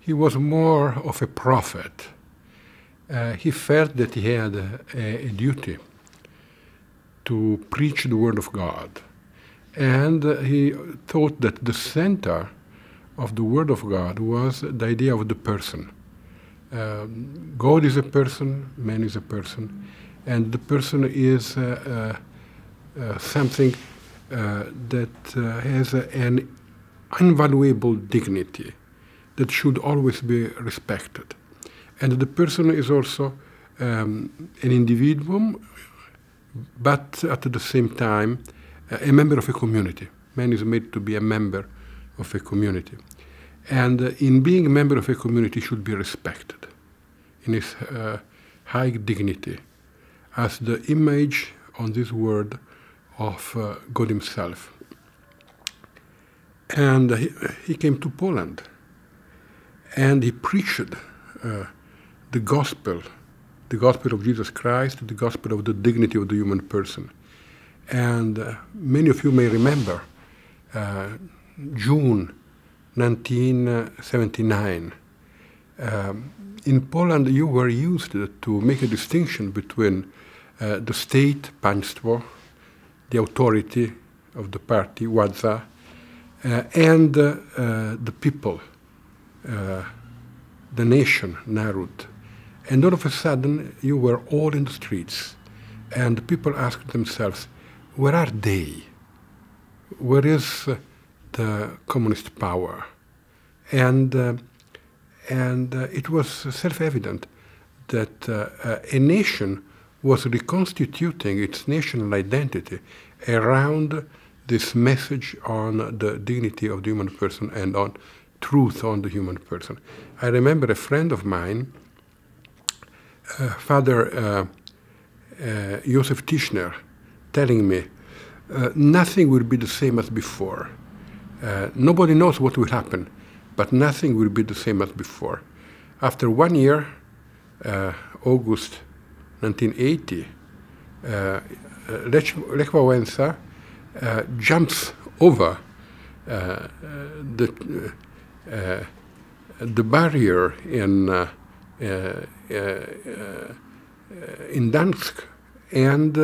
he was more of a prophet. He felt that he had a duty to preach the Word of God. And he thought that the center of the Word of God was the idea of the person. God is a person, man is a person, and the person is something that has an invaluable dignity that should always be respected. And the person is also an individuum, but at the same time a member of a community. Man is made to be a member of a community. And in being a member of a community should be respected in his high dignity as the image on this world of God himself. And he came to Poland and he preached the gospel of Jesus Christ, the gospel of the dignity of the human person. And many of you may remember June 1979. In Poland, you were used to make a distinction between the state, państwo, the authority of the party, władza, and the people, the nation, naród. And all of a sudden, you were all in the streets. And people asked themselves, where are they? Where is the communist power? And it was self-evident that a nation was reconstituting its national identity around this message on the dignity of the human person and on truth on the human person. I remember a friend of mine, Father Joseph Tischner, telling me, nothing will be the same as before. Nobody knows what will happen, but nothing will be the same as before. After 1 year, August 1980, Lech Wałęsa jumps over the barrier in Gdańsk, and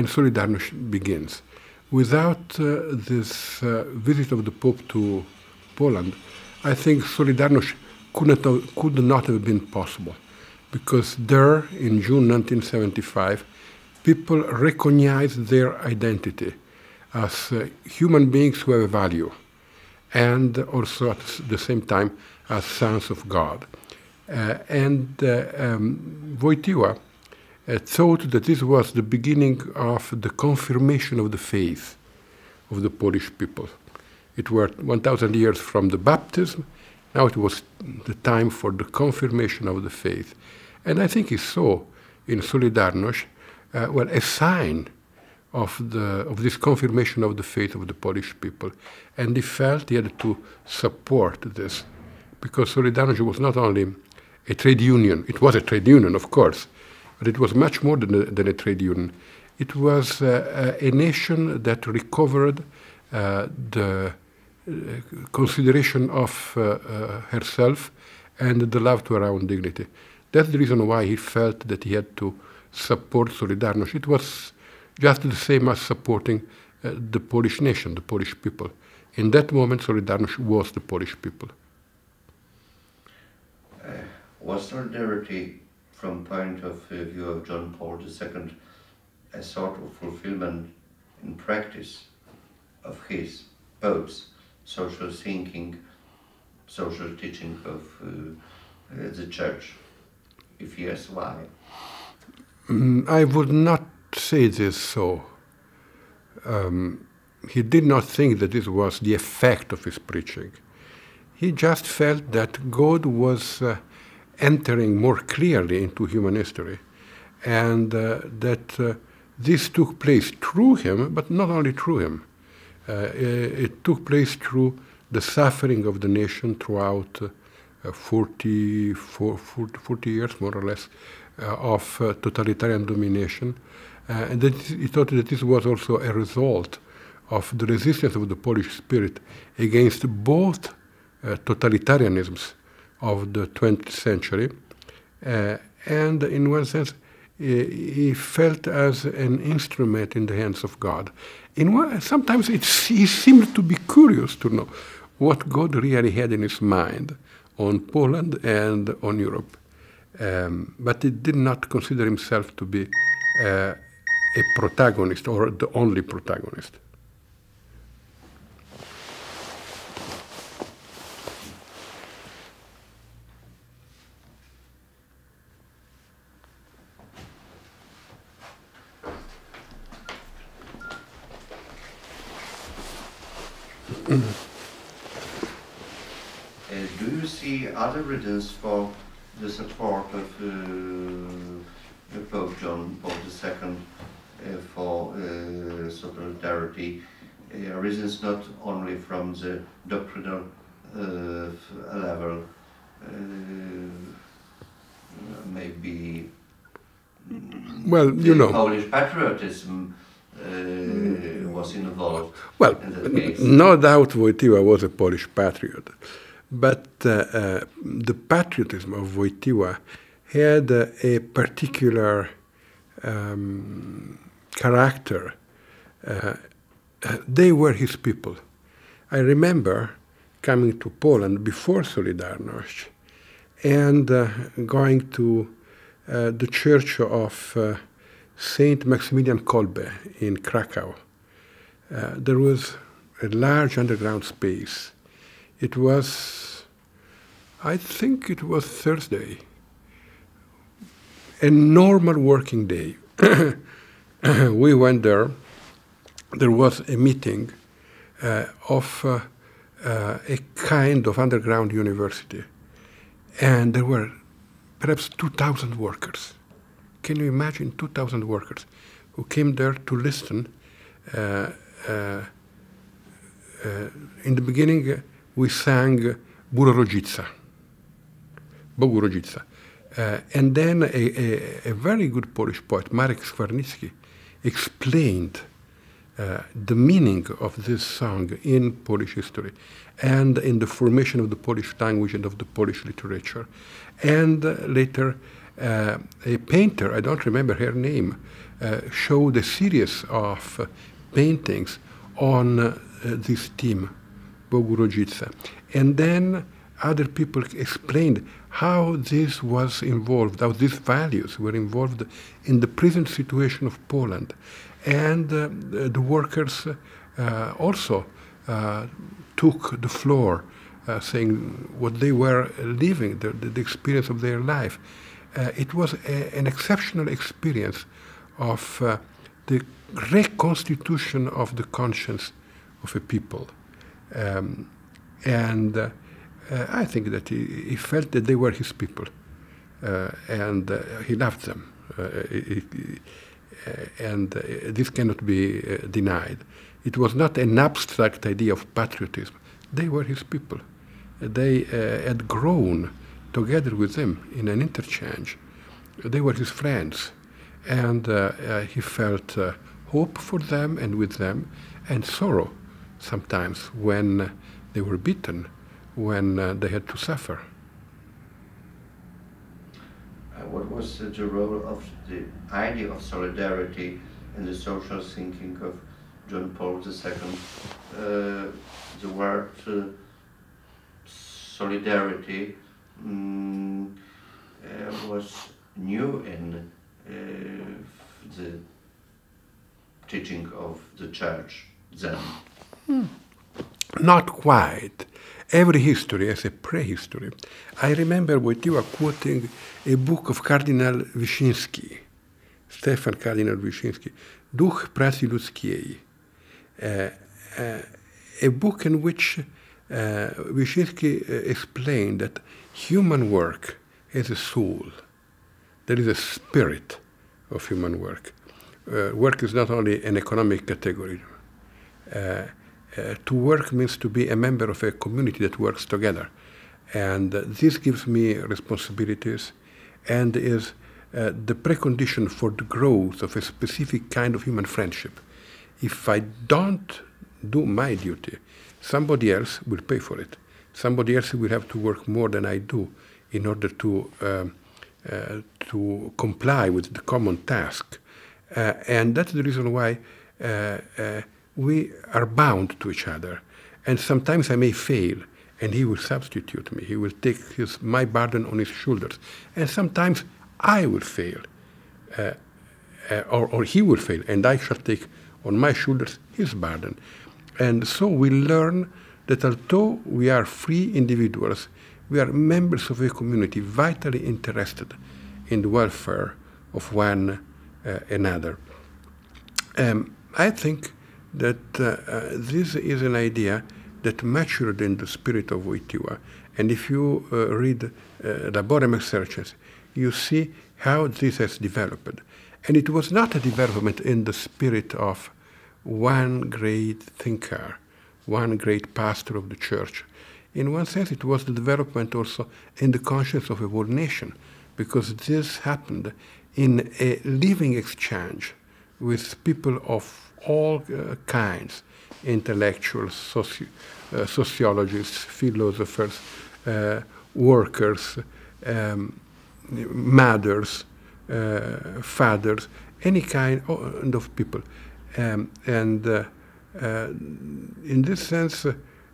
Solidarność begins. Without this visit of the Pope to Poland, I think Solidarność could not have been possible, because there, in June 1975, people recognized their identity as human beings who have a value, and also at the same time as sons of God. Wojtyła thought that this was the beginning of the confirmation of the faith of the Polish people. It were 1,000 years from the baptism. Now it was the time for the confirmation of the faith. And I think he saw in Solidarność, well, a sign of this confirmation of the faith of the Polish people. And he felt he had to support this, because Solidarność was not only a trade union. It was a trade union, of course, but it was much more than a trade union. It was a nation that recovered the consideration of herself and the love to her own dignity. That's the reason why he felt that he had to support Solidarność. It was just the same as supporting the Polish nation, the Polish people. In that moment, Solidarność was the Polish people. Was solidarity, from point of view of John Paul II, a sort of fulfillment in practice of his Pope's social thinking, social teaching of the Church? If yes, why? I would not say this so. He did not think that this was the effect of his preaching. He just felt that God was entering more clearly into human history, and that this took place through him, but not only through him. It took place through the suffering of the nation throughout 40 years, more or less, of totalitarian domination. And that he thought that this was also a result of the resistance of the Polish spirit against both totalitarianisms of the 20th century. And in one sense, he felt as an instrument in the hands of God. Sometimes he seemed to be curious to know what God really had in his mind on Poland and on Europe. But he did not consider himself to be a protagonist or the only protagonist. Do you see other reasons for the support of Pope John Paul II for solidarity? Reasons not only from the doctrinal level, maybe well, you know, Polish patriotism was involved. Well, in that case. No doubt Wojtyła was a Polish patriot, but the patriotism of Wojtyła had a particular character. They were his people. I remember coming to Poland before Solidarność and going to the church of Saint Maximilian Kolbe in Krakow. There was a large underground space. It was, I think it was Thursday, a normal working day. We went there. There was a meeting of a kind of underground university. And there were perhaps 2,000 workers. Can you imagine 2,000 workers who came there to listen? In the beginning, we sang Bogu Rodzica. And then a very good Polish poet, Marek Skwarnicki, explained the meaning of this song in Polish history and in the formation of the Polish language and of the Polish literature. And later, a painter, I don't remember her name, showed a series of paintings on this theme, Bogu Rodzica. And then other people explained how this was involved, how these values were involved in the present situation of Poland. And the workers also took the floor, saying what they were living, the experience of their life. It was an exceptional experience of the reconstitution of the conscience of a people. And I think that he felt that they were his people, and he loved them. And this cannot be denied. It was not an abstract idea of patriotism. They were his people. They had grown together with him in an interchange. They were his friends. And he felt hope for them and with them, and sorrow sometimes when they were beaten, when they had to suffer. What was the role of the idea of solidarity in the social thinking of John Paul II? The word solidarity was new in the teaching of the Church then. Not quite. Every history has a prehistory. I remember Wojtyła quoting a book of Cardinal Wyszyński, Stefan Cardinal Wyszyński, Duch pracy ludzkiej, a book in which Wyszyński explained that human work has a soul. There is a spirit of human work. Work is not only an economic category. To work means to be a member of a community that works together. And this gives me responsibilities and is the precondition for the growth of a specific kind of human friendship. If I don't do my duty, somebody else will pay for it. somebody else will have to work more than I do in order to comply with the common task. And that's the reason why we are bound to each other. And sometimes I may fail, and he will substitute me. He will take my burden on his shoulders. And sometimes I will fail, or he will fail, and I shall take on my shoulders his burden. And so we learn that although we are free individuals, we are members of a community vitally interested in the welfare of one another. I think that this is an idea that matured in the spirit of Wojtyła. And if you read Laborem Exercens, you see how this has developed. And it was not a development in the spirit of one great thinker, one great pastor of the church. In one sense, it was the development also in the conscience of a whole nation, because this happened in a living exchange with people of all kinds, intellectuals, sociologists, philosophers, workers, mothers, fathers, any kind of people. And in this sense,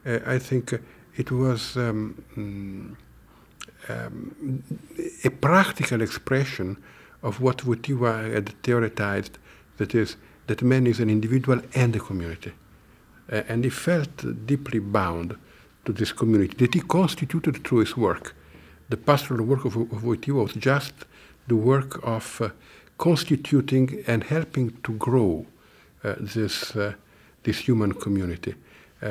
I think it was a practical expression of what Wojtyła had theorized, that is, that man is an individual and a community. And he felt deeply bound to this community that he constituted through his work. The pastoral work of Wojtyła was just the work of constituting and helping to grow this human community.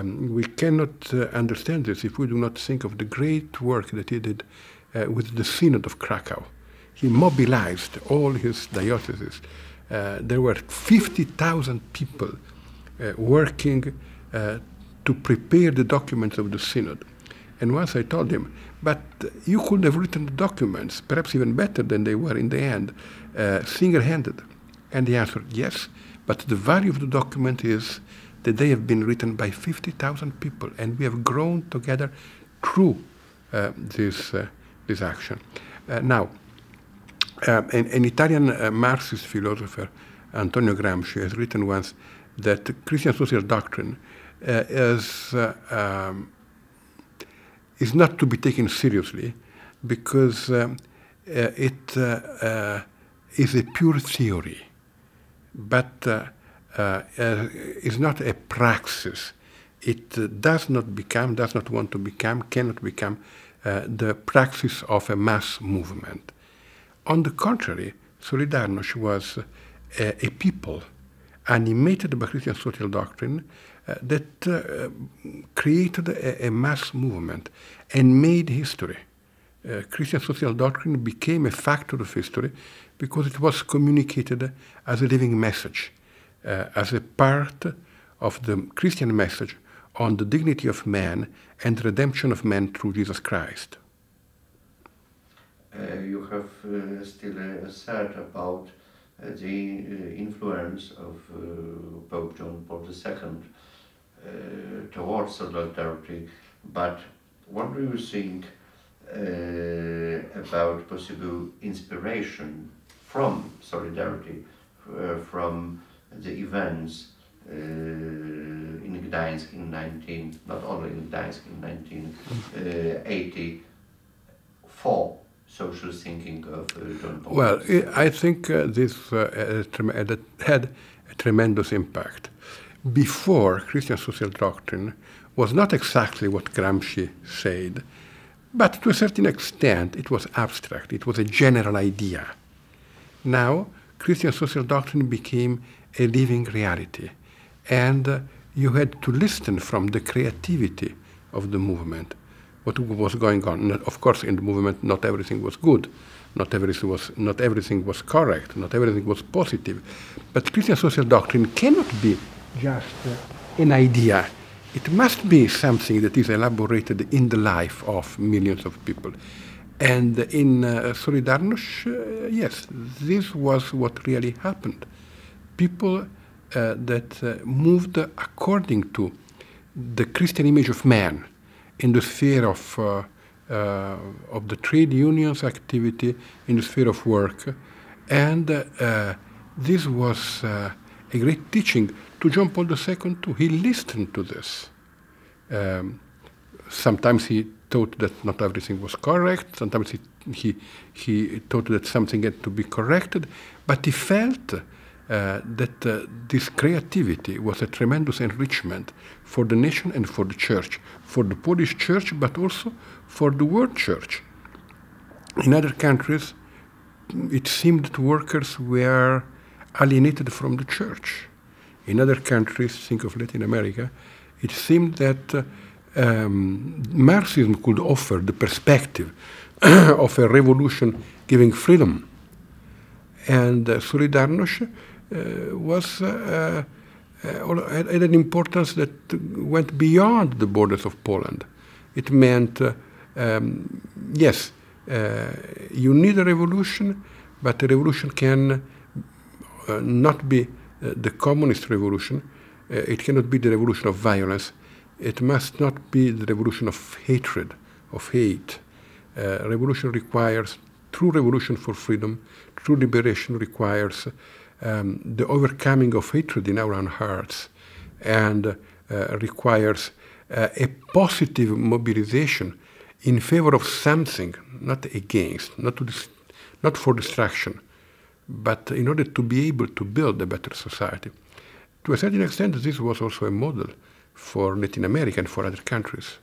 We cannot understand this if we do not think of the great work that he did with the Synod of Krakow. He mobilized all his dioceses. There were 50,000 people working to prepare the documents of the Synod. And once I told him, but you could have written the documents, perhaps even better than they were in the end, single-handed. And he answered, yes, but the value of the document is that they have been written by 50,000 people, and we have grown together through this action. Now, an Italian Marxist philosopher, Antonio Gramsci, has written once that Christian social doctrine is not to be taken seriously because it is a pure theory, but is not a praxis. It does not want to become, cannot become the praxis of a mass movement. On the contrary, Solidarność was a people animated by Christian social doctrine that created a mass movement and made history. Christian social doctrine became a factor of history because it was communicated as a living message, as a part of the Christian message on the dignity of man and redemption of man through Jesus Christ. You have still said about the influence of Pope John Paul II towards solidarity, but what do you think about possible inspiration from solidarity, from the events in Gdańsk in not only in Gdańsk in 1984, social thinking of John Paul? Well, I think this had a tremendous impact. Before, Christian social doctrine was not exactly what Gramsci said, but to a certain extent it was abstract, it was a general idea. Now, Christian social doctrine became a living reality, and you had to listen from the creativity of the movement, what was going on. Of course, in the movement, not everything was good, not everything was correct, not everything was positive, but Christian social doctrine cannot be just an idea. It must be something that is elaborated in the life of millions of people. And in Solidarność, yes, this was what really happened. People that moved according to the Christian image of man in the sphere of the trade unions activity, in the sphere of work. And this was a great teaching to John Paul II too. He listened to this. Sometimes he thought that not everything was correct. Sometimes he thought that something had to be corrected. But he felt that this creativity was a tremendous enrichment for the nation and for the church, for the Polish church, but also for the world church. In other countries, it seemed that workers were alienated from the church. In other countries, think of Latin America, it seemed that Marxism could offer the perspective of a revolution giving freedom. And Solidarność had an importance that went beyond the borders of Poland. It meant, yes, you need a revolution, but a revolution can not be the communist revolution. It cannot be the revolution of violence. It must not be the revolution of hatred, of hate. Revolution requires, true revolution for freedom, true liberation requires the overcoming of hatred in our own hearts, and requires a positive mobilization in favor of something, not against, not for destruction, but in order to be able to build a better society. To a certain extent, this was also a model for Latin America and for other countries.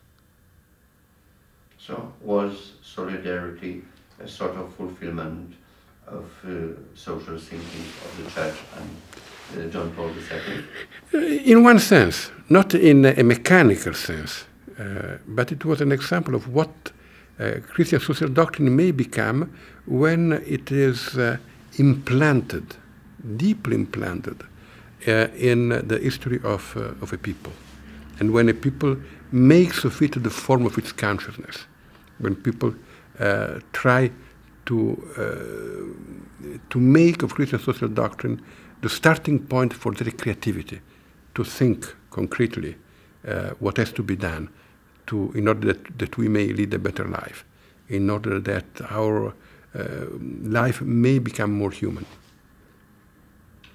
So was solidarity a sort of fulfillment of social thinking of the Church and John Paul II? In one sense, not in a mechanical sense, but it was an example of what Christian social doctrine may become when it is implanted, deeply implanted, in the history of a people. And when a people makes of it the form of its consciousness, when people try to make of Christian social doctrine the starting point for their creativity, to think concretely what has to be done in order that we may lead a better life, in order that our life may become more human.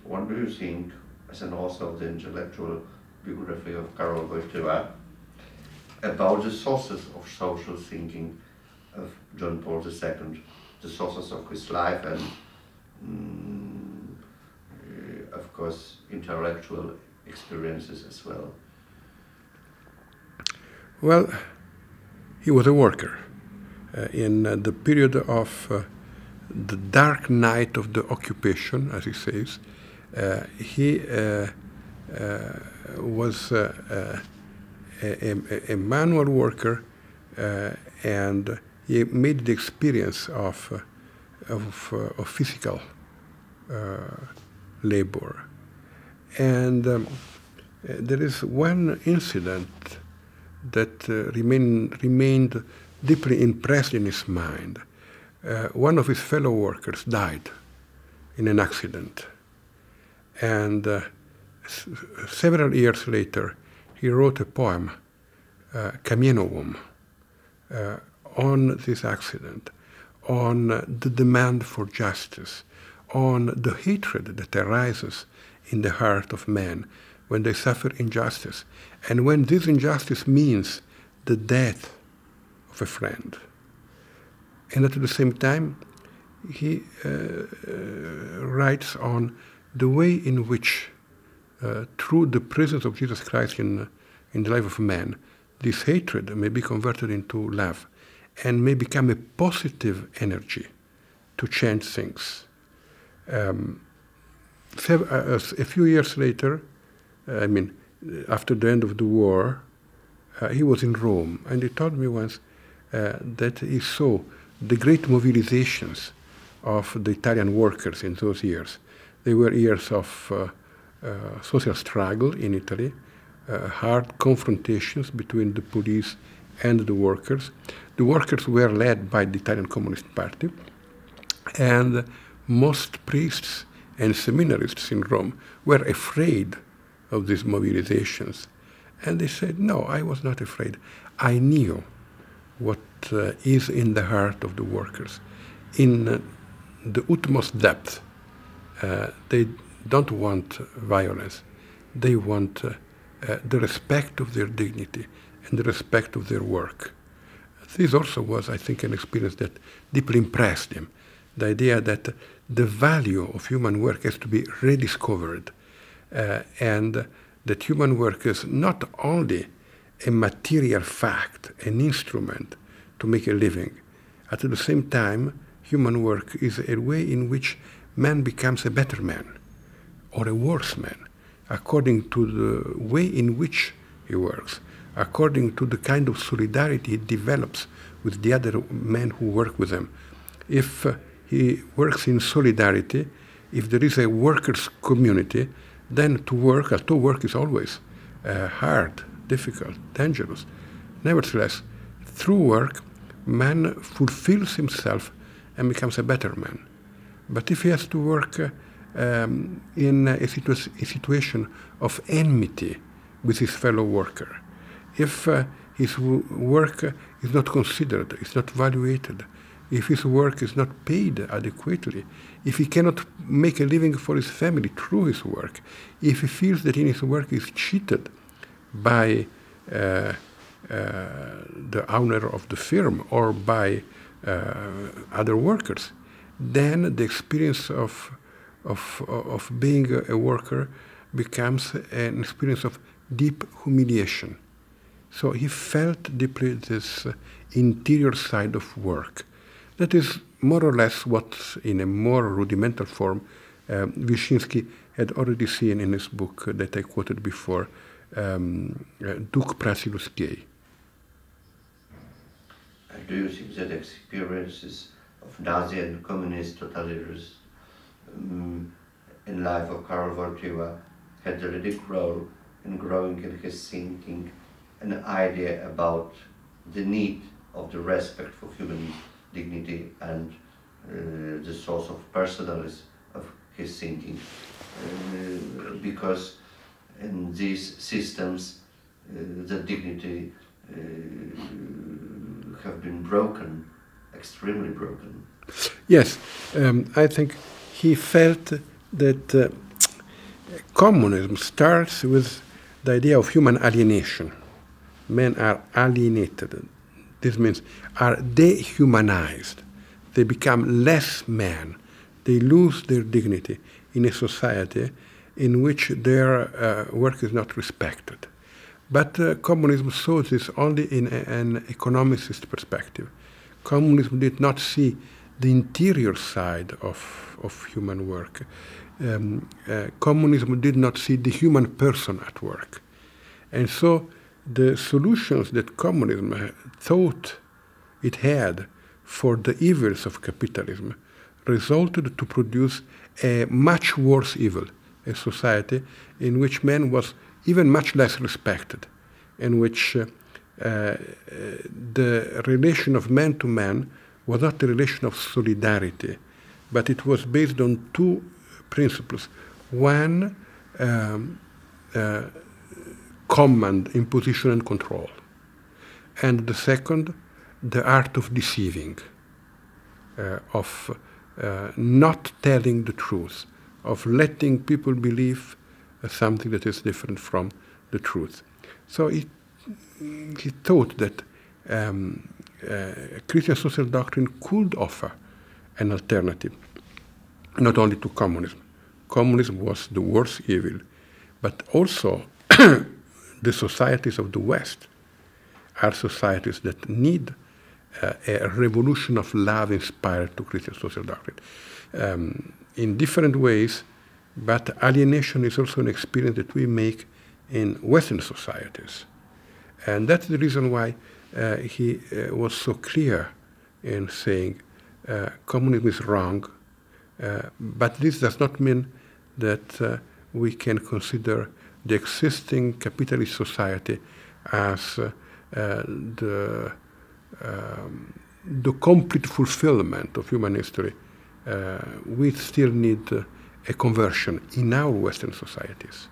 What do you think, as an author of the intellectual biography of Rocco Buttilione, about the sources of social thinking of John Paul II, the sources of his life and, of course, intellectual experiences as well? Well, he was a worker. In the period of the dark night of the occupation, as he says, he was a manual worker, and he made the experience of physical labor. And there is one incident that remained deeply impressed in his mind. One of his fellow workers died in an accident. And several years later, he wrote a poem, Kamienowłom, on this accident, on the demand for justice, on the hatred that arises in the heart of men when they suffer injustice, and when this injustice means the death of a friend. And at the same time, he writes on the way in which, through the presence of Jesus Christ in the life of man, this hatred may be converted into love and may become a positive energy to change things. A few years later, after the end of the war, he was in Rome, and he told me once that he saw the great mobilizations of the Italian workers in those years. They were years of social struggle in Italy, hard confrontations between the police and the workers. The workers were led by the Italian Communist Party, and most priests and seminarists in Rome were afraid of these mobilizations. And they said, no, I was not afraid. I knew what is in the heart of the workers. In the utmost depth, they don't want violence. They want the respect of their dignity and the respect of their work. This also was, I think, an experience that deeply impressed him. The idea that the value of human work has to be rediscovered, and that human work is not only a material fact, an instrument to make a living. At the same time, human work is a way in which man becomes a better man or a worse man, according to the way in which he works, according to the kind of solidarity he develops with the other men who work with him. If he works in solidarity, if there is a workers' community, then to work is always hard, difficult, dangerous. Nevertheless, through work, man fulfills himself and becomes a better man. But if he has to work in a situation of enmity with his fellow worker, if his work is not considered, is not evaluated, if his work is not paid adequately, if he cannot make a living for his family through his work, if he feels that in his work he is cheated by the owner of the firm or by other workers, then the experience of being a worker becomes an experience of deep humiliation. So he felt deeply this interior side of work. That is more or less what, in a more rudimental form, Wyszynski had already seen in his book that I quoted before, Duch pracy ludzkiej. Do you think that experiences of Nazi and communist totalitarianism in life of Karl Wojtyła had a leading role in growing in his thinking an idea about the need of the respect for human dignity and the source of personalism of his thinking? Because in these systems the dignity have been broken, extremely broken. Yes, I think he felt that communism starts with the idea of human alienation. Men are alienated. This means are dehumanized. They become less men. They lose their dignity in a society in which their work is not respected. But communism saw this only in an economicist perspective. Communism did not see the interior side of human work. Communism did not see the human person at work. And so the solutions that communism thought it had for the evils of capitalism resulted to produce a much worse evil, a society in which man was even much less respected, in which the relation of man to man was not a relation of solidarity, but it was based on two principles. One, command, imposition and control. And the second, the art of deceiving, of not telling the truth, of letting people believe something that is different from the truth. So he thought that Christian social doctrine could offer an alternative, not only to communism. Communism was the worst evil, but also the societies of the West are societies that need a revolution of love inspired to Christian social doctrine. In different ways, but alienation is also an experience that we make in Western societies. And that's the reason why he was so clear in saying communism is wrong, but this does not mean that we can consider the existing capitalist society as the complete fulfillment of human history. We still need a conversion in our Western societies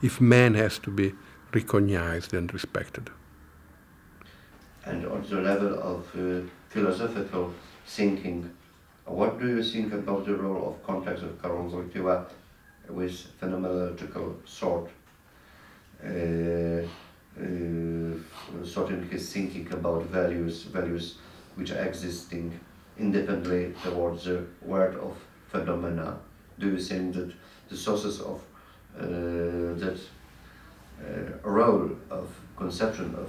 if man has to be recognized and respected. and on the level of philosophical thinking, what do you think about the role of context of Karol Wojtyła with phenomenological thought? Thought in his thinking about values which are existing independently towards the world of phenomena. Do you think that the sources of that role of conception of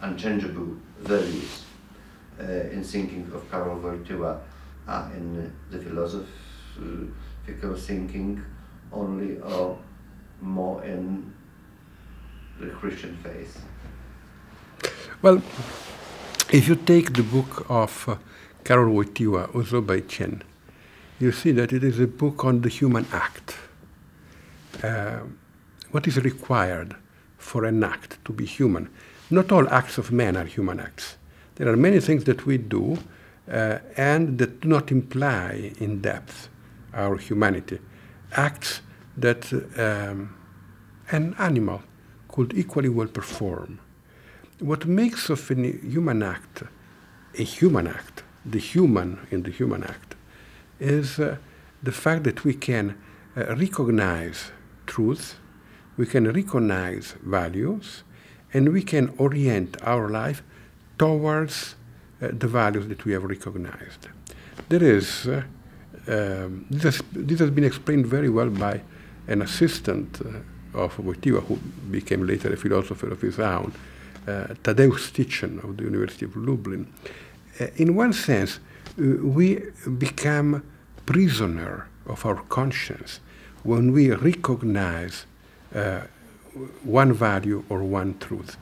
unchangeable values in thinking of Karol Wojtyła are in the philosophical thinking only, or more in the Christian faith? Well, if you take the book of Karol Wojtyła, Wypowiedź, you see that it is a book on the human act. What is required for an act to be human? Not all acts of man are human acts. There are many things that we do and that do not imply in depth our humanity. Acts that an animal could equally well perform. What makes of a human act a human act, the human in the human act, is the fact that we can recognize truth, we can recognize values, and we can orient our life towards the values that we have recognized. There is, this has been explained very well by an assistant of Wojtyła, who became later a philosopher of his own, Tadeusz Styczyn of the University of Lublin. In one sense, we become prisoner of our conscience when we recognize one value or one truth.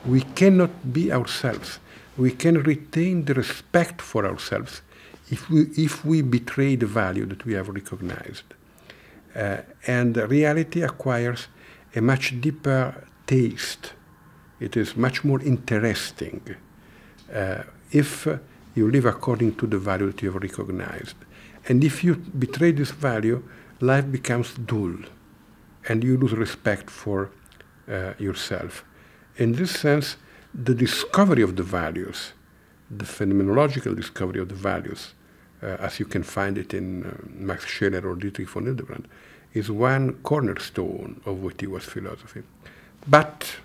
We cannot be ourselves. We can retain the respect for ourselves if we betray the value that we have recognized. And reality acquires a much deeper taste. It is much more interesting if you live according to the value that you have recognized. And if you betray this value, life becomes dull, and you lose respect for yourself. In this sense, the discovery of the values, the phenomenological discovery of the values, as you can find it in Max Scheler or Dietrich von Hildebrand, is one cornerstone of Wojtyła's philosophy. But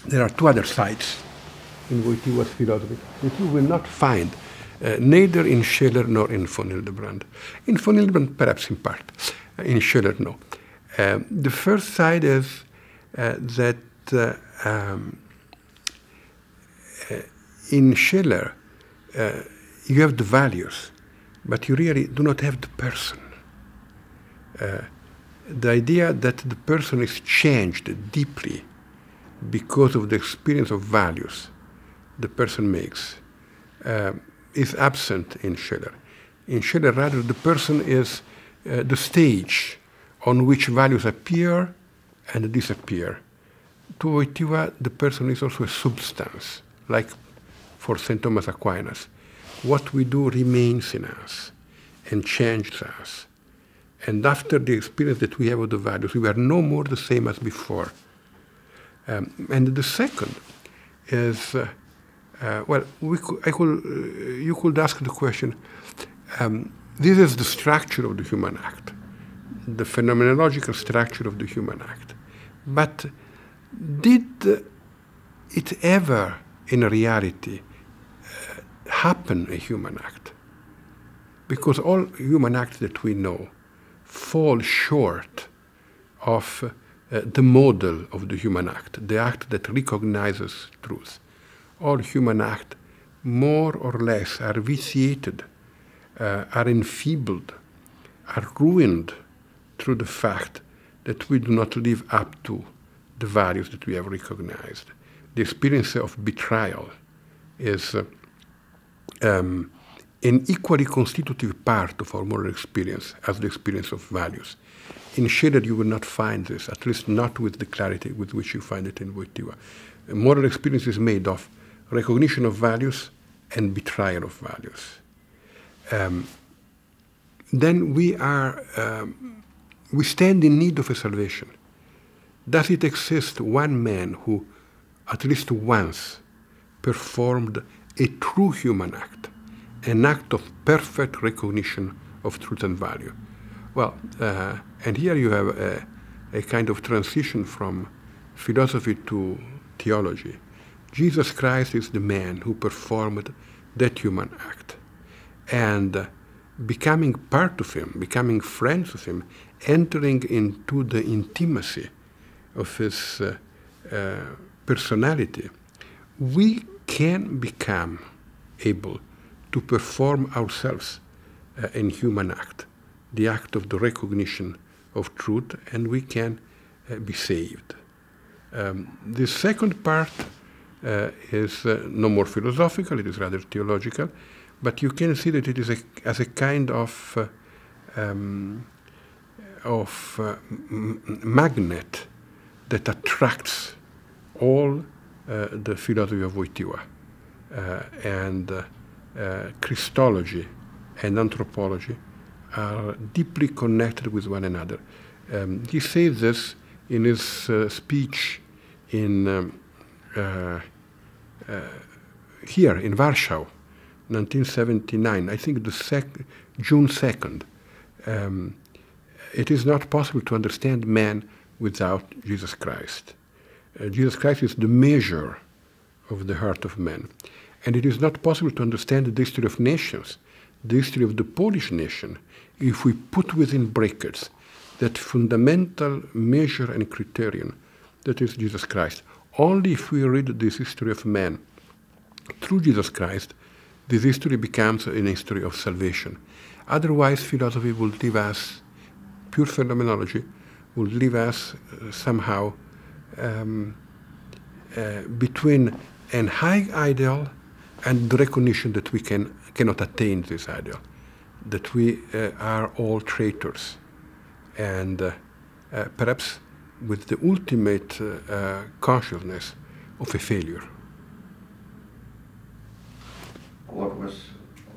there are two other sides in Wojtyła's philosophy that you will not find neither in Scheler nor in von Hildebrand. In von Hildebrand, perhaps in part. In Scheler, no. The first side is that in Scheler, you have the values, but you really do not have the person. The idea that the person is changed deeply because of the experience of values the person makes is absent in Scheler. In Scheler, rather, the person is the stage on which values appear and disappear. To Wojtyła, the person is also a substance, like for St. Thomas Aquinas. What we do remains in us and changes us. And after the experience that we have of the values, we are no more the same as before. And the second is, well, you could ask the question, this is the structure of the human act, the phenomenological structure of the human act. But did it ever, in reality, happen a human act? Because all human acts that we know fall short of the model of the human act, the act that recognizes truth. All human acts, more or less, are vitiated, are enfeebled, are ruined through the fact that we do not live up to the values that we have recognized. The experience of betrayal is an equally constitutive part of our moral experience as the experience of values. In Scheler, you will not find this, at least not with the clarity with which you find it in Wojtyła. Moral experience is made of recognition of values and betrayal of values. Then we stand in need of a salvation. Does it exist one man who, at least once, performed a true human act, an act of perfect recognition of truth and value. Well, and here you have a kind of transition from philosophy to theology. Jesus Christ is the man who performed that human act. And becoming part of him, becoming friends with him, entering into the intimacy of his personality, we can become able to perform ourselves in human act, the act of the recognition of truth, and we can be saved. The second part is no more philosophical, it is rather theological, but you can see that it is as a kind of magnet that attracts all the philosophy of Wypowiedź, and Christology and anthropology are deeply connected with one another. He says this in his speech in here in Warsaw, 1979. I think June 2nd. It is not possible to understand man without Jesus Christ. Jesus Christ is the measure of the heart of man. And it is not possible to understand the history of nations, the history of the Polish nation, if we put within brackets that fundamental measure and criterion that is Jesus Christ. Only if we read this history of man through Jesus Christ, this history becomes an history of salvation. Otherwise, philosophy will leave us, pure phenomenology, will leave us somehow between an high ideal and the recognition that we cannot attain this ideal, that we are all traitors, and perhaps with the ultimate consciousness of a failure. What was,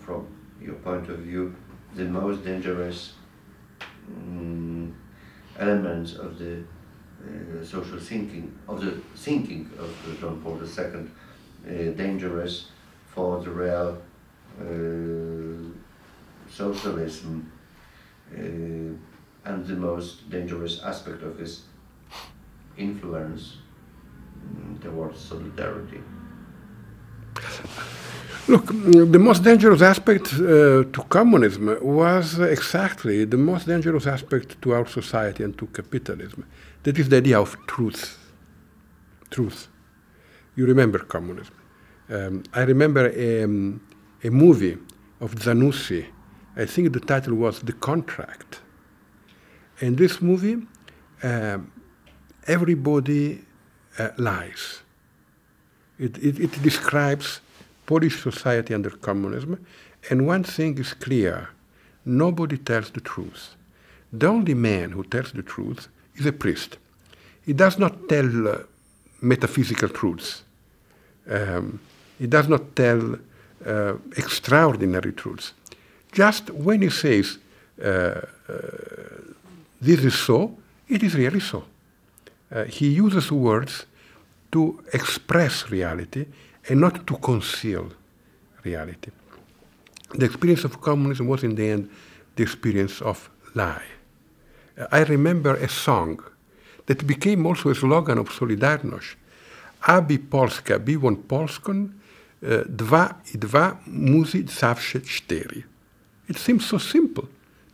from your point of view, the most dangerous elements of the social thinking, of John Paul II, dangerous for the real socialism, and the most dangerous aspect of his influence towards solidarity? Look, the most dangerous aspect to communism was exactly the most dangerous aspect to our society and to capitalism. That is the idea of truth. Truth. You remember communism. I remember a movie of Zanussi. I think the title was The Contract. In this movie, everybody lies. It describes Polish society under communism, and one thing is clear: nobody tells the truth. The only man who tells the truth is a priest. He does not tell metaphysical truths. He does not tell extraordinary truths. Just when he says this is so, it is really so. He uses words to express reality and not to conceal reality. The experience of communism was in the end the experience of lie. I remember a song that became also a slogan of Solidarność. Aby Polska była Polską, 2 i 2 musi zawsze 4. It seems so simple.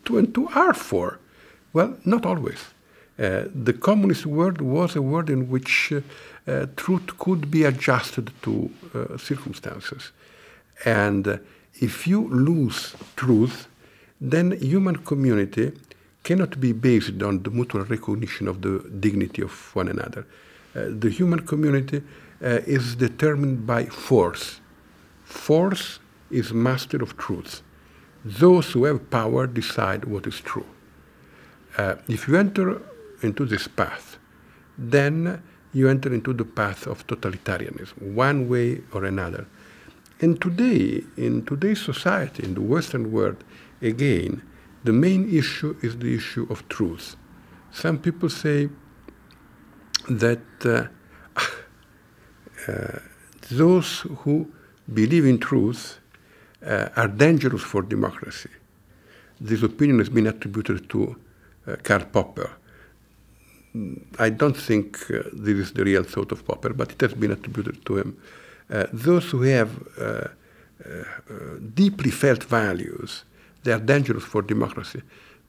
2 and 2 are 4. Well, not always. The communist word was a word in which truth could be adjusted to circumstances. And if you lose truth, then human community cannot be based on the mutual recognition of the dignity of one another. The human community is determined by force. Force is master of truth. Those who have power decide what is true. If you enter into this path, then you enter into the path of totalitarianism, one way or another. And today, in today's society, in the Western world, again, the main issue is the issue of truth. Some people say that those who believe in truth are dangerous for democracy. This opinion has been attributed to Karl Popper. I don't think this is the real thought of Popper, but it has been attributed to him. Those who have deeply felt values, they are dangerous for democracy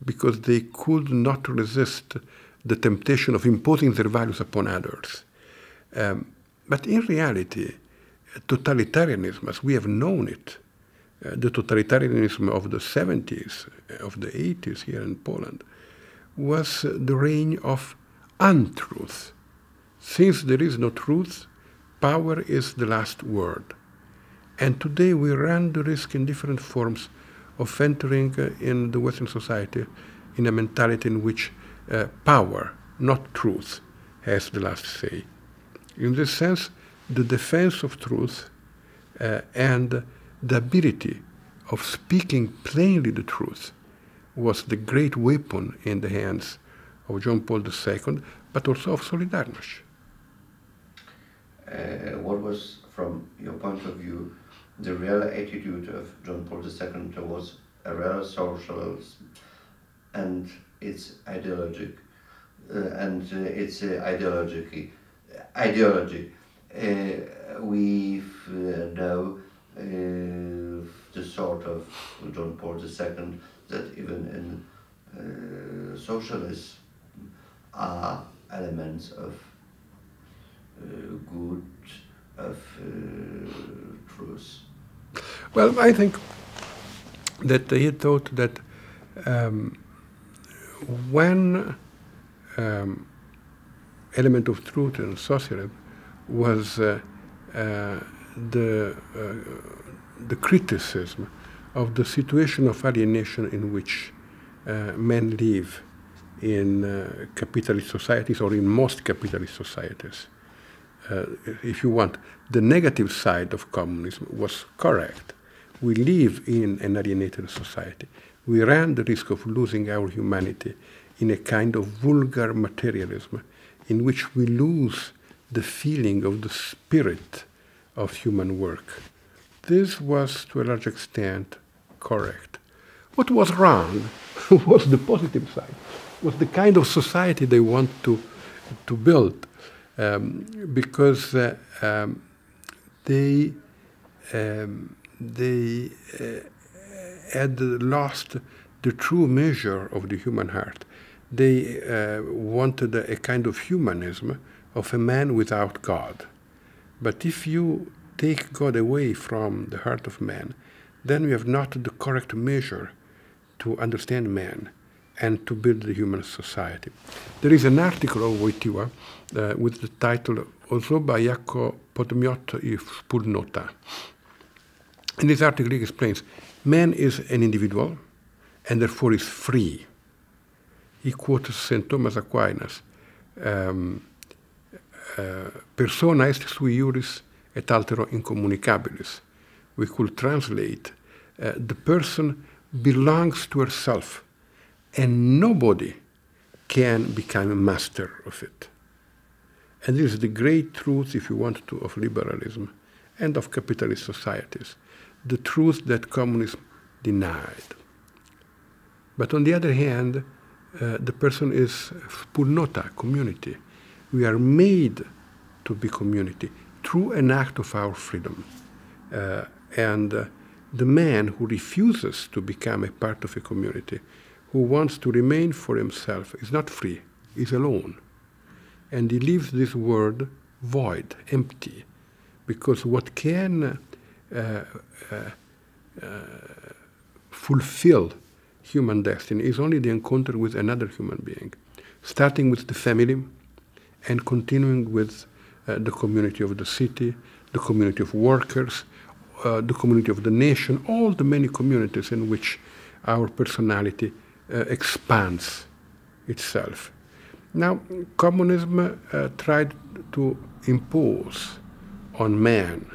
because they could not resist the temptation of imposing their values upon others. But in reality, totalitarianism, as we have known it, the totalitarianism of the 70s, of the 80s here in Poland, was the reign of untruth. Since there is no truth, power is the last word. And today we run the risk in different forms of entering in the Western society in a mentality in which power, not truth, has the last say. In this sense, the defense of truth and the ability of speaking plainly the truth was the great weapon in the hands of John Paul II, but also of Solidarność. What was, from your point of view, the real attitude of John Paul II towards a real socialism and its ideology? We know the sort of John Paul II that even in socialism are elements of good, of truth. Well, I think that he thought that one element of truth in socialism was the criticism of the situation of alienation in which men live in capitalist societies, or in most capitalist societies. If you want, the negative side of communism was correct. We live in an alienated society. We ran the risk of losing our humanity in a kind of vulgar materialism in which we lose the feeling of the spirit of human work. This was, to a large extent, correct. What was wrong was the positive side, was the kind of society they want to build, because they had lost the true measure of the human heart. They wanted a kind of humanism of a man without God. But if you take God away from the heart of man, then we have not the correct measure to understand man and to build the human society. There is an article of Wojtyła with the title Osoba jako podmiot I wspólnota. In this article he explains, man is an individual and therefore is free. He quotes St. Thomas Aquinas, persona est sui iuris et altero incommunicabilis. We could translate, the person belongs to herself, and nobody can become a master of it. And this is the great truth, if you want to, of liberalism and of capitalist societies, the truth that communism denied. But on the other hand, the person is wspólnota, community. We are made to be community through an act of our freedom. And the man who refuses to become a part of a community, who wants to remain for himself, is not free, is alone. And he leaves this world void, empty, because what can fulfill human destiny is only the encounter with another human being, starting with the family and continuing with the community of the city, the community of workers, the community of the nation, all the many communities in which our personality expands itself. Now, communism tried to impose on man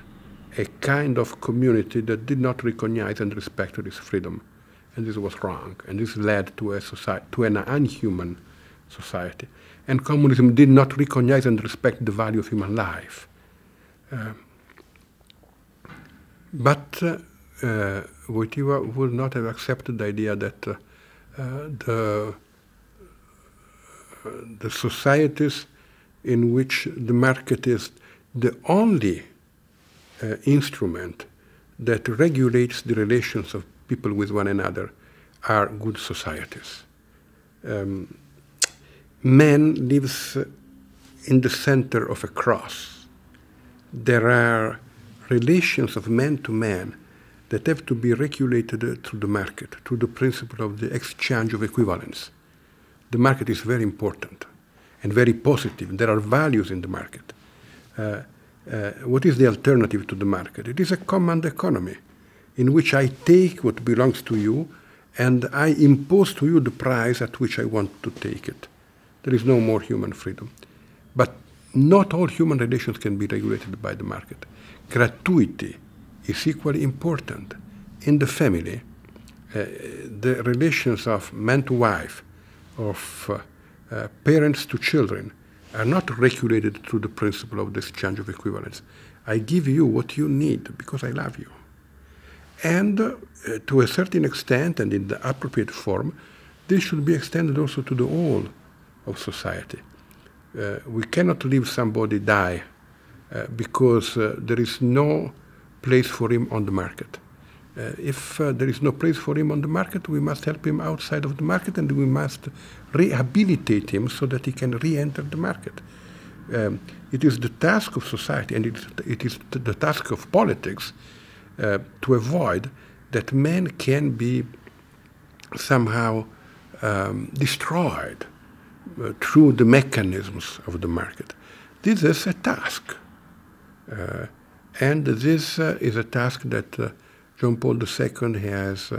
a kind of community that did not recognize and respect his freedom. And this was wrong. And this led to a society, to an unhuman society. And communism did not recognize and respect the value of human life. But Wojtyła would not have accepted the idea that the societies in which the market is the only instrument that regulates the relations of people with one another are good societies. Man lives in the center of a cross. There are relations of man to man that have to be regulated through the market, through the principle of the exchange of equivalence. The market is very important and very positive. There are values in the market. What is the alternative to the market? It is a command economy in which I take what belongs to you and I impose to you the price at which I want to take it. There is no more human freedom. But not all human relations can be regulated by the market. Gratuity is equally important. In the family, the relations of man to wife, of parents to children, are not regulated through the principle of the exchange of equivalence. I give you what you need because I love you. And to a certain extent, and in the appropriate form, this should be extended also to the whole of society. We cannot leave somebody die because there is no place for him on the market. If there is no place for him on the market, we must help him outside of the market, and we must rehabilitate him so that he can re-enter the market. It is the task of society, and it is the task of politics to avoid that man can be somehow destroyed through the mechanisms of the market. This is a task. And this is a task that John Paul II has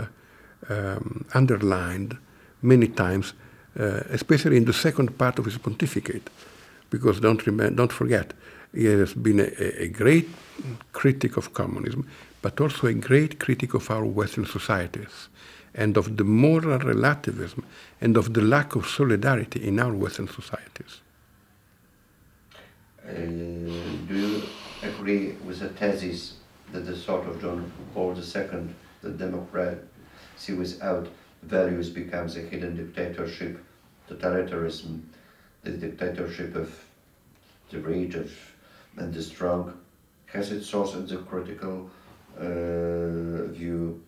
underlined many times, especially in the second part of his pontificate, because don't forget, he has been a great critic of communism, but also a great critic of our Western societies, and of the moral relativism, and of the lack of solidarity in our Western societies. Do you agree with the thesis that the thought of John Paul II, that democracy without values becomes a hidden dictatorship, totalitarianism, the dictatorship of the rich and the strong, has its source in the critical view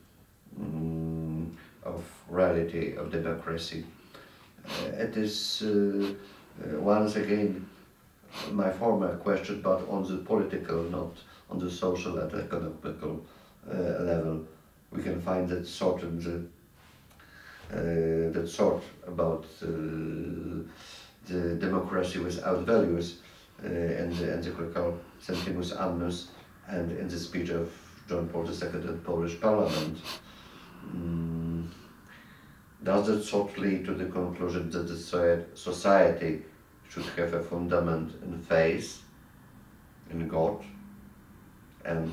of reality of democracy? It is once again my former question, but on the political, not on the social and economical level. We can find that thought in that thought about the democracy without values in the encyclical Sentimus Annus and in the speech of John Paul II in the Polish Parliament. Does that thought lead to the conclusion that the society should have a fundament in faith, in God, and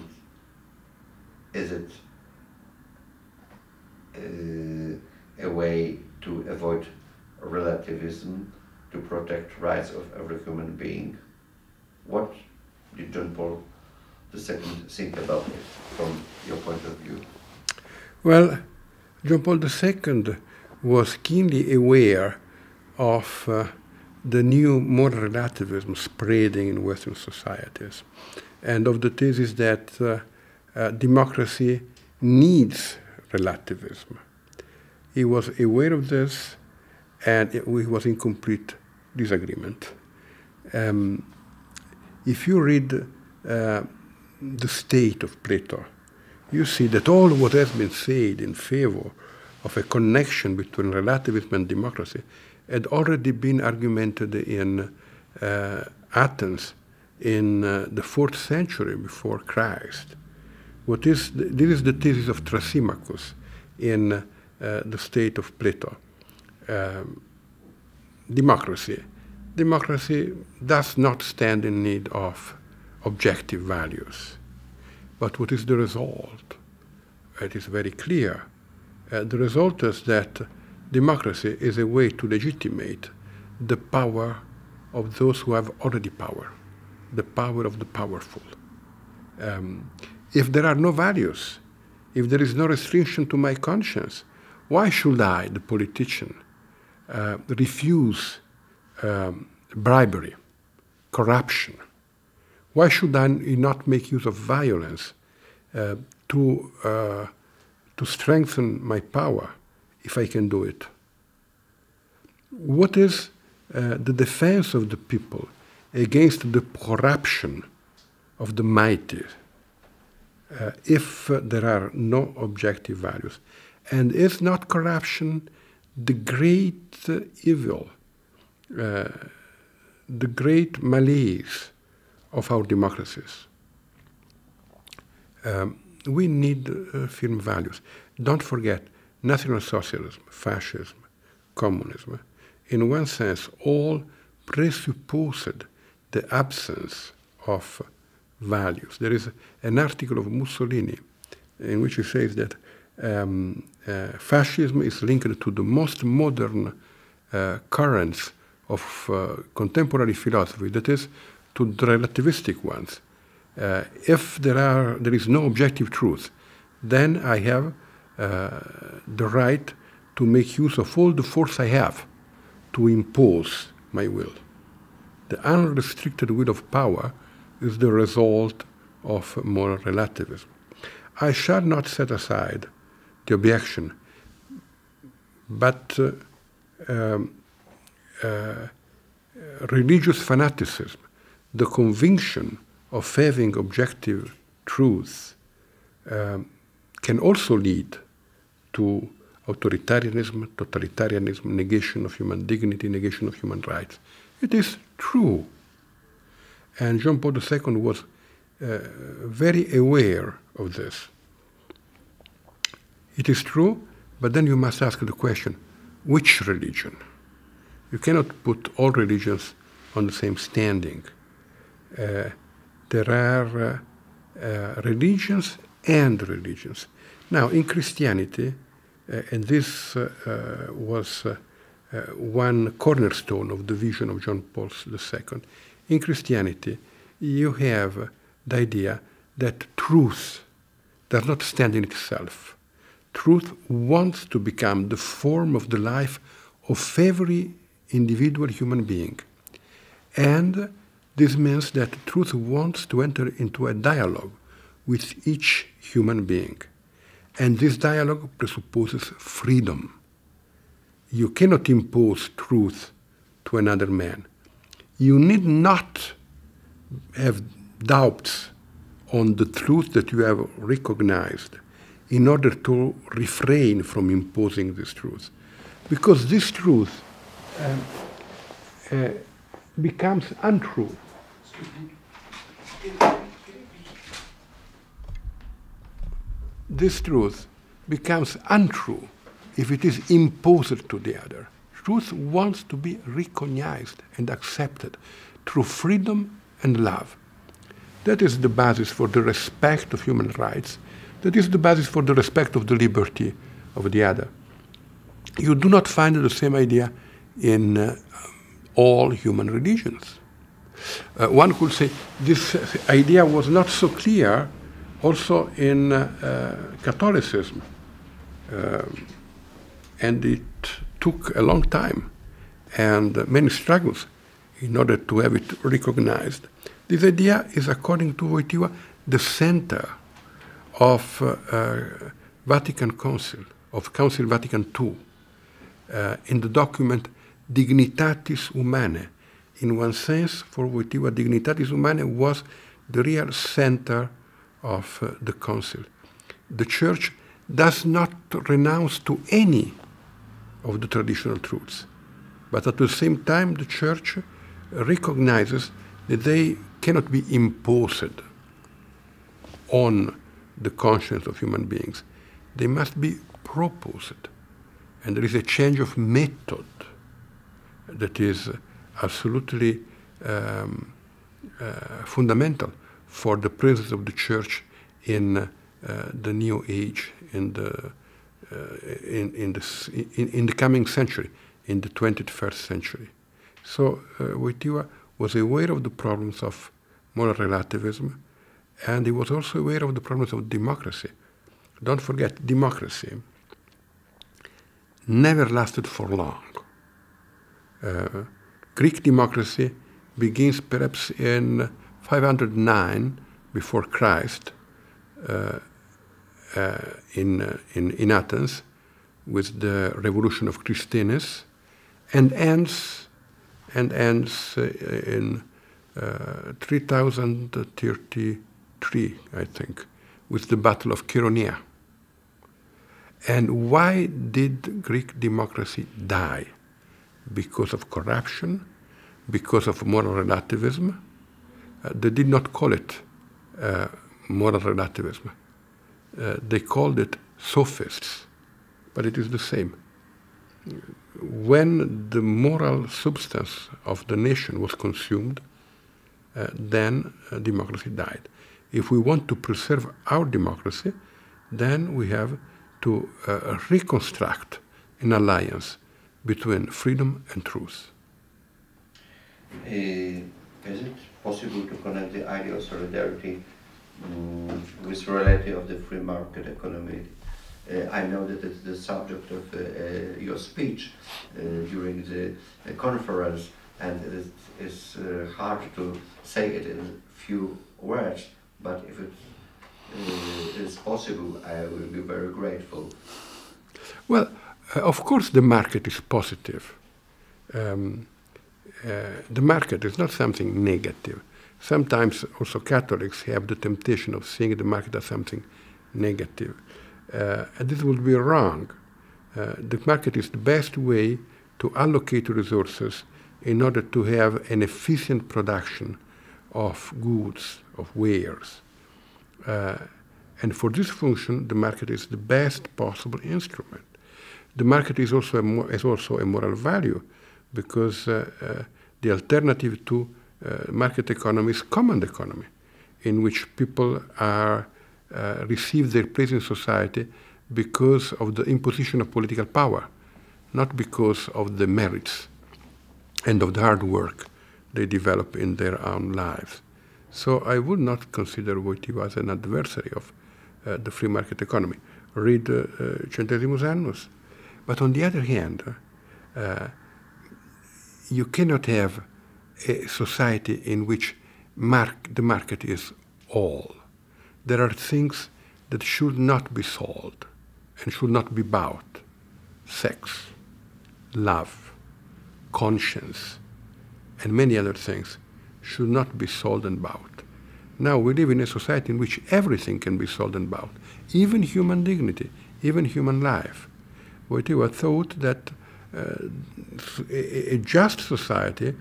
is it a way to avoid relativism, to protect rights of every human being? What did John Paul II think about it from your point of view? Well, John Paul II was keenly aware of the new moral relativism spreading in Western societies, and of the thesis that democracy needs relativism. He was aware of this, and he was in complete disagreement. If you read the State of Plato, you see that all what has been said in favor of a connection between relativism and democracy had already been argumented in Athens in the 4th century before Christ. This is the thesis of Thrasymachus in the State of Plato. Democracy does not stand in need of objective values. But what is the result? It is very clear. The result is that democracy is a way to legitimate the power of those who have already power, the power of the powerful. If there are no values, if there is no restriction to my conscience, why should I, the politician, refuse bribery, corruption? Why should I not make use of violence to strengthen my power if I can do it? What is the defense of the people against the corruption of the mighty if there are no objective values? And is not corruption the great evil, the great malaise of our democracies? We need firm values. Don't forget, national socialism, fascism, communism, in one sense, all presupposed the absence of values. There is an article of Mussolini in which he says that fascism is linked to the most modern currents of contemporary philosophy, that is, to the relativistic ones. If there is no objective truth, then I have the right to make use of all the force I have to impose my will. The unrestricted will of power is the result of moral relativism. I shall not set aside the objection, but religious fanaticism, the conviction of having objective truth, can also lead to authoritarianism, totalitarianism, negation of human dignity, negation of human rights. It is true. And John Paul II was very aware of this. It is true, but then you must ask the question, which religion? You cannot put all religions on the same standing. There are religions and religions. Now, in Christianity, and this was one cornerstone of the vision of John Paul II, in Christianity, you have the idea that truth does not stand in itself. Truth wants to become the form of the life of every individual human being. And this means that truth wants to enter into a dialogue with each human being. And this dialogue presupposes freedom. You cannot impose truth to another man. You need not have doubts on the truth that you have recognized in order to refrain from imposing this truth. Because this truth becomes untrue. This truth becomes untrue if it is imposed to the other. Truth wants to be recognized and accepted through freedom and love. That is the basis for the respect of human rights. That is the basis for the respect of the liberty of the other. You do not find the same idea in all human religions. One could say this idea was not so clear also in Catholicism. And it took a long time and many struggles in order to have it recognized. This idea is, according to Wojtyła, the center of Vatican Council, of Council Vatican II, in the document Dignitatis Humanae. In one sense, for Wojtyła, Dignitatis Humanae was the real center of the Council. The Church does not renounce to any of the traditional truths, but at the same time the Church recognizes that they cannot be imposed on the conscience of human beings. They must be proposed. And there is a change of method that is absolutely fundamental for the presence of the Church in the New Age, in the coming century, in the 21st century. So Wojtyła was aware of the problems of moral relativism, And he was also aware of the problems of democracy. Don't forget, democracy never lasted for long. Greek democracy begins perhaps in 509 before Christ in Athens with the revolution of Christines, and ends in 3033, I think, with the Battle of Chaeronea. And why did Greek democracy die? Because of corruption, because of moral relativism. They did not call it moral relativism. They called it sophists, but it is the same. When the moral substance of the nation was consumed, then democracy died. If we want to preserve our democracy, then we have to reconstruct an alliance between freedom and truth. Is it possible to connect the idea of solidarity with reality of the free market economy? I know that it's the subject of your speech during the conference, and it is hard to say it in a few words, but if it is possible, I will be very grateful. Well, of course the market is positive. The market is not something negative. Sometimes also Catholics have the temptation of seeing the market as something negative. And this would be wrong. The market is the best way to allocate resources in order to have an efficient production of goods, of wares. And for this function, the market is the best possible instrument. The market is also a moral value, because the alternative to market economy is command economy, in which people are receive their place in society because of the imposition of political power, not because of the merits and of the hard work they develop in their own lives. So I would not consider Wojtyła as an adversary of the free market economy. Read Centesimus Annus. But on the other hand, you cannot have a society in which the market is all. There are things that should not be sold and should not be bought. Sex, love, conscience, and many other things should not be sold and bought. Now we live in a society in which everything can be sold and bought, even human dignity, even human life. Wojtyła thought that a just society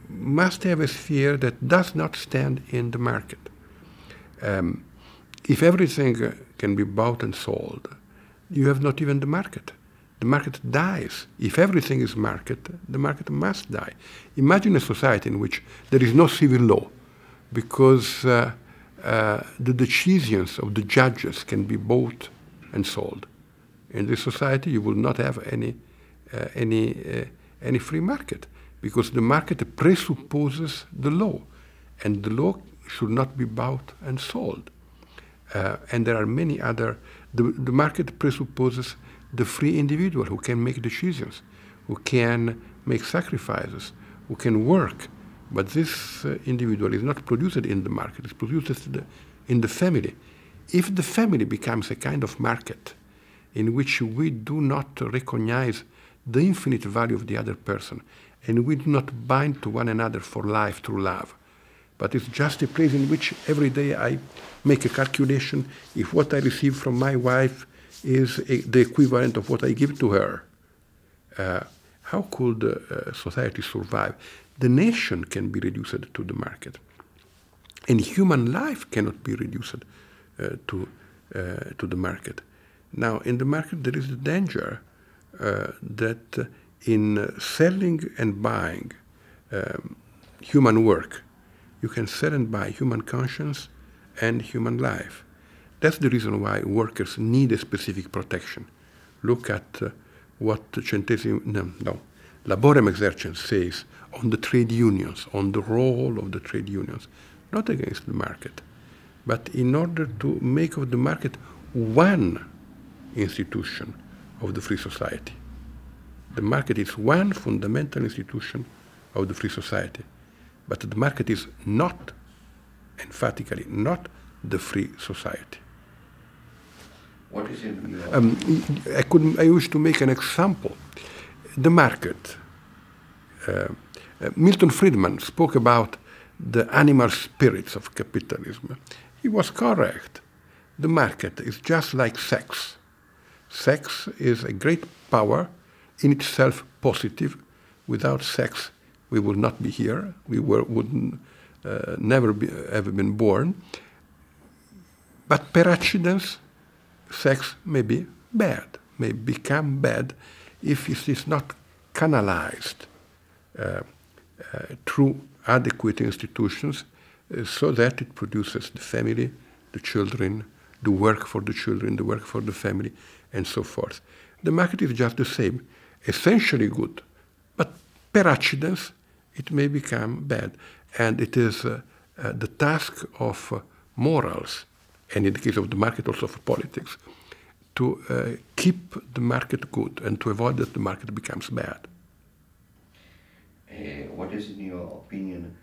must have a sphere that does not stand in the market. If everything can be bought and sold, you have not even the market. The market dies. If everything is market, the market must die. Imagine a society in which there is no civil law, because the decisions of the judges can be bought and sold. In this society, you will not have any free market, because the market presupposes the law, and the law should not be bought and sold. And there are many other. The market presupposes the free individual who can make decisions, who can make sacrifices, who can work. But this individual is not produced in the market, it's produced in the family. If the family becomes a kind of market in which we do not recognize the infinite value of the other person, and we do not bind to one another for life through love, but it's just a place in which every day I make a calculation if what I receive from my wife is the equivalent of what I give to her. How could society survive? The nation can be reduced to the market, and human life cannot be reduced to the market. Now, in the market, there is the danger that in selling and buying human work, you can sell and buy human conscience and human life. That's the reason why workers need a specific protection. Look at what Laborem Exercens says on the trade unions, on the role of the trade unions, not against the market. but in order to make of the market one institution of the free society. The market is one fundamental institution of the free society, but the market is not, emphatically, not the free society. What is it? I wish to make an example. The market. Milton Friedman spoke about the animal spirits of capitalism. He was correct. The market is just like sex. Sex is a great power, in itself positive. Without sex, we would not be here. We would never have been born. But per accident, sex may be bad, may become bad if it is not canalized through adequate institutions so that it produces the family, the children, the work for the children, the work for the family, and so forth. The market is just the same, essentially good, but per accident it may become bad. And it is the task of morals, and in the case of the market also for politics, to keep the market good and to avoid that the market becomes bad. What is in your opinion?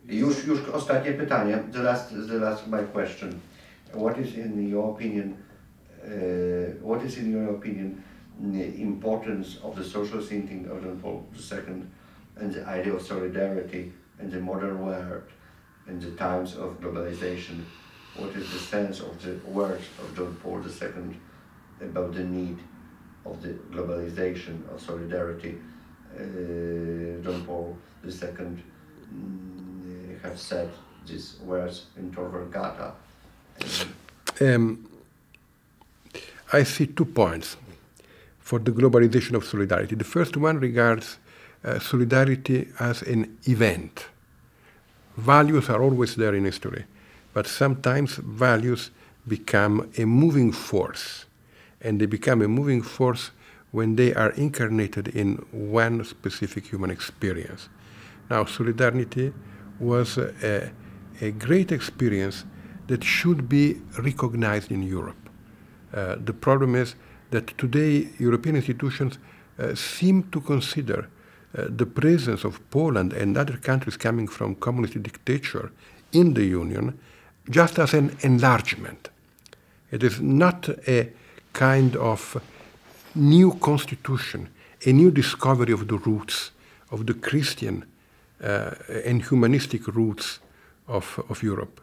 Już ostatnie pytanie. The last my question. What is in your opinion? The importance of the social thinking of John Paul II and the idea of solidarity in the modern world in the times of globalization? What is the sense of the words of John Paul II about the need of the globalization, of solidarity? John Paul II have said these words in Tor Vergata. I see 2 points for the globalization of solidarity. The first one regards solidarity as an event. Values are always there in history, but sometimes values become a moving force, and they become a moving force when they are incarnated in one specific human experience. Now, solidarity was a great experience that should be recognized in Europe. The problem is that today European institutions seem to consider the presence of Poland and other countries coming from communist dictature in the Union just as an enlargement. It is not a kind of new constitution, a new discovery of the roots, of the Christian and humanistic roots of Europe.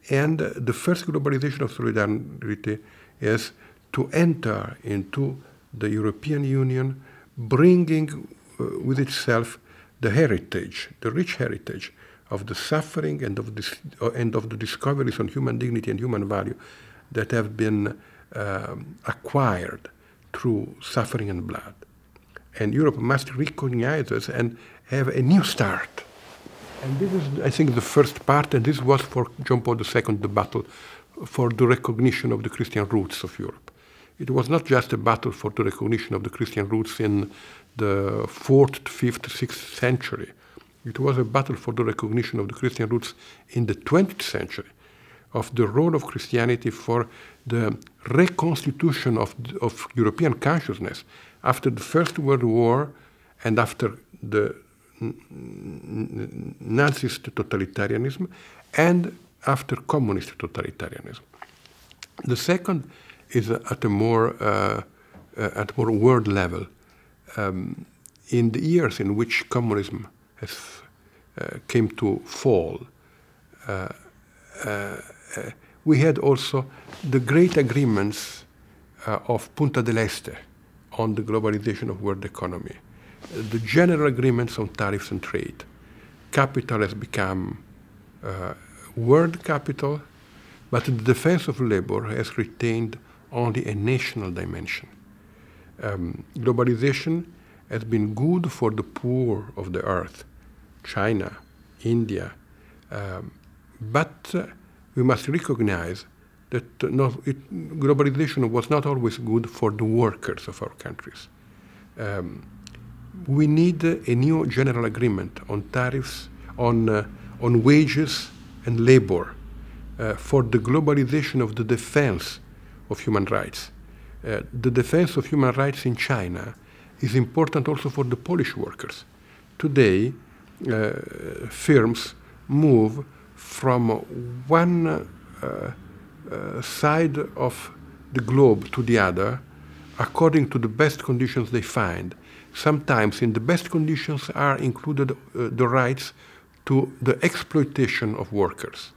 And the first globalization of solidarity is to enter into the European Union, bringing with itself the heritage, the rich heritage of the suffering and of the discoveries on human dignity and human value that have been acquired through suffering and blood. And Europe must recognize this and have a new start. And this is, I think, the first part, and this was for John Paul II the battle for the recognition of the Christian roots of Europe. It was not just a battle for the recognition of the Christian roots in the 4th, 5th, 6th century. It was a battle for the recognition of the Christian roots in the 20th century, of the role of Christianity for the reconstitution of European consciousness after the First World War and after the Nazist totalitarianism and after communist totalitarianism. The second is at a more world level. In the years in which communism came to fall, we had also the great agreements of Punta del Este on the globalization of world economy, the general agreements on tariffs and trade. Capital has become world capital, but the defense of labor has retained only a national dimension. Globalization has been good for the poor of the earth, China, India, but we must recognize that globalization was not always good for the workers of our countries. We need a new general agreement on tariffs, on wages and labor, for the globalization of the defense of human rights. The defense of human rights in China is important also for the Polish workers. Today, firms move from one side of the globe to the other according to the best conditions they find. Sometimes in the best conditions are included the rights to the exploitation of workers.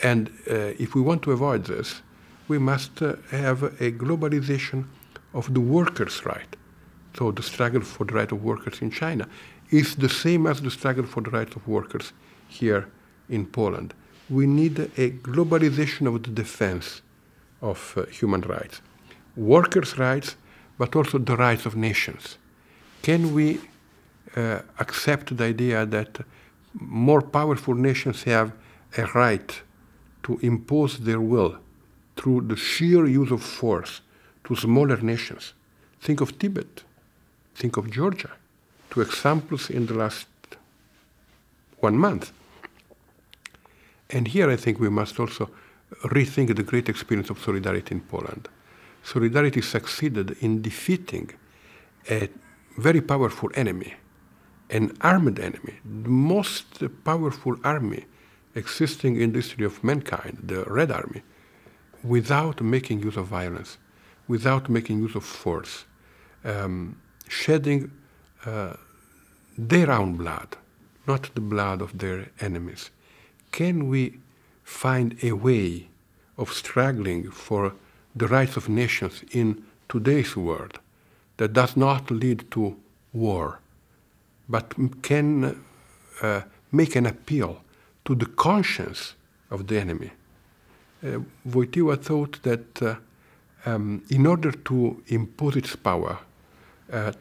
And if we want to avoid this, we must have a globalization of the workers' right. So the struggle for the right of workers in China is the same as the struggle for the rights of workers here in Poland. We need a globalization of the defense of human rights. Workers' rights, but also the rights of nations. Can we accept the idea that more powerful nations have a right to impose their will through the sheer use of force to smaller nations? Think of Tibet, think of Georgia, two examples in the last 1 month. And here I think we must also rethink the great experience of solidarity in Poland. Solidarity succeeded in defeating a very powerful enemy, an armed enemy, the most powerful army existing in the history of mankind, the Red Army, without making use of violence, without making use of force, shedding their own blood, not the blood of their enemies. Can we find a way of struggling for the rights of nations in today's world that does not lead to war, but can make an appeal to the conscience of the enemy? Wojtyła thought that in order to impose its power,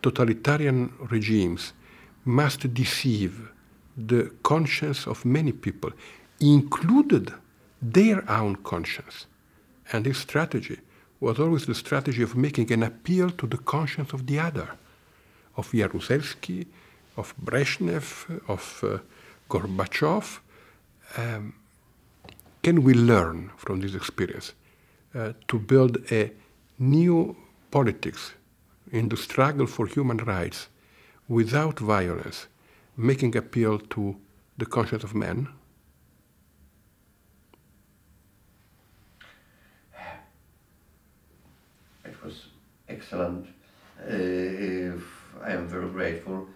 totalitarian regimes must deceive the conscience of many people, included their own conscience. And his strategy was always the strategy of making an appeal to the conscience of the other, of Jaruzelski, of Brezhnev, of Gorbachev. Can we learn from this experience to build a new politics in the struggle for human rights without violence, making appeal to the conscience of man? It was excellent. I am very grateful.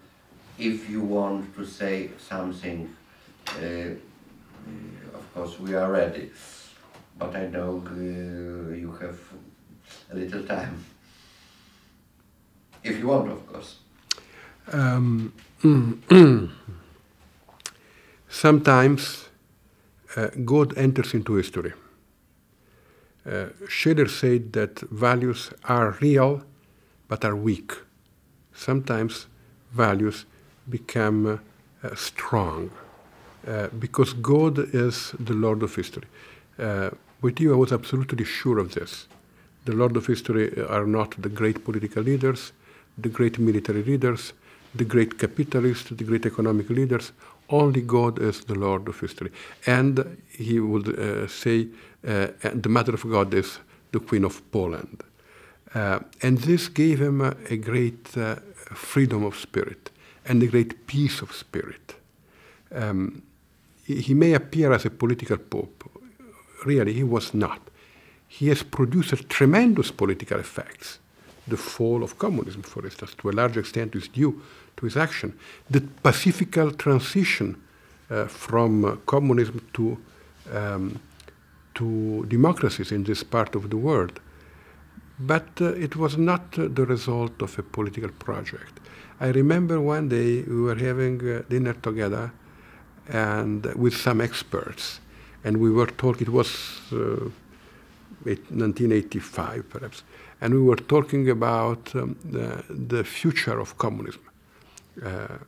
If you want to say something, of course we are ready, but I know you have a little time. If you want, of course. Sometimes God enters into history. Schiller said that values are real, but are weak. Sometimes values become strong, because God is the Lord of history. Wojtyła was absolutely sure of this. The Lord of history are not the great political leaders, the great military leaders, the great capitalists, the great economic leaders. Only God is the Lord of history. And he would say, the Mother of God is the Queen of Poland. And this gave him a great freedom of spirit and a great peace of spirit. He may appear as a political pope. Really, he was not. He has produced tremendous political effects. The fall of communism, for instance, to a large extent is due to his action. The pacifical transition from communism to democracies in this part of the world. But it was not the result of a political project. I remember one day we were having dinner together and with some experts, and we were talking, it was 1985 perhaps, and we were talking about the future of communism.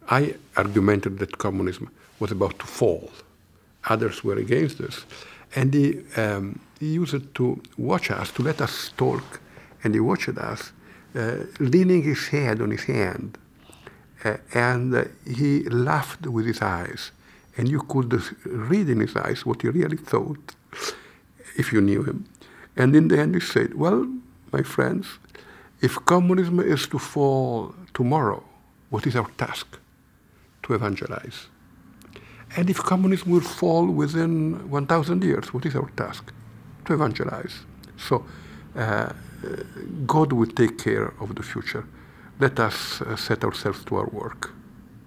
I argumented that communism was about to fall. Others were against this. And he used it to watch us, to let us talk, and he watched us, leaning his head on his hand, and he laughed with his eyes, and you could read in his eyes what he really thought. if you knew him. And in the end he said, well, my friends, if communism is to fall tomorrow, what is our task? To evangelize. And if communism will fall within 1,000 years, what is our task? To evangelize. So God will take care of the future. Let us set ourselves to our work.